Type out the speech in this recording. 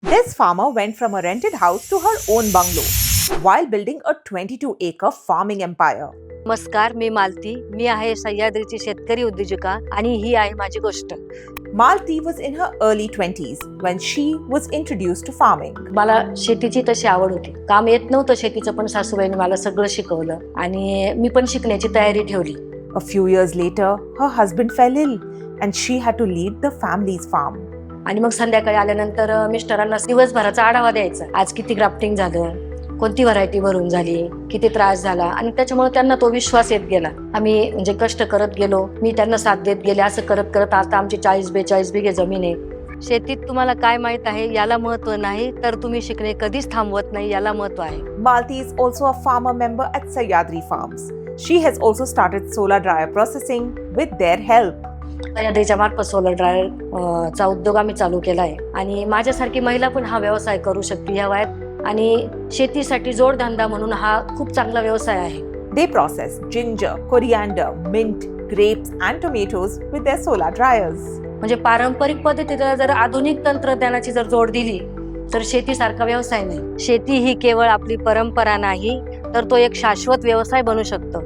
This farmer went from a rented house to her own bungalow while building a 22-acre farming empire. नमस्कार, मी मालती. मी आहे सह्याद्रीची शेतकरी उद्योजिका आणि ही आहे माझी गोष्ट. Malti was in her early 20s when she was introduced to farming. मला शेतीची तशी आवड होती. काम येत नव्हतं शेतीचं, पण सासूबाईंनी मला सगळं शिकवलं आणि मी पण शिकण्याची तयारी ठेवली. A few years later, her husband fell ill and she had to lead the family's farm. आणि मग संध्याकाळी आल्यानंतर मिस्टरांना दिवसभराचा आढावा द्यायचा. आज किती ग्राफ्टिंग झालं, कोणती व्हरायटी भरून झाली, किती त्रास झाला, आणि त्याच्यामुळे त्यांना तो विश्वास येत गेला. आम्ही म्हणजे कष्ट करत गेलो, मी त्यांना साथ देत गेले. असं करत करत आता आमची 40-42 बिघे जमीन आहे. शेतीत तुम्हाला काय माहित आहे याला महत्व नाही, तर तुम्ही शिकणे कधीच थांबवत नाही याला महत्व आहे. Malti is also a farmer member at Sahyadri Farms. She has also started solar dryer processing with their help. सह्याद्रीच्या मार्फत सोलर ड्रायर चा उद्योग आम्ही चालू केला आहे आणि माझ्यासारखी महिला पण हा व्यवसाय करू शकते या वयात. आणि शेतीसाठी जोडधंदा म्हणून हा खूप चांगला व्यवसाय आहे. They process ginger, coriander, mint, grapes and tomatoes with their solar dryers. म्हणजे पारंपरिक पद्धतीला जर आधुनिक तंत्रज्ञानाची जर जोड दिली तर शेतीसारखा व्यवसाय नाही. शेती ही केवळ आपली परंपरा नाही, तर तो एक शाश्वत व्यवसाय बनू शकतो.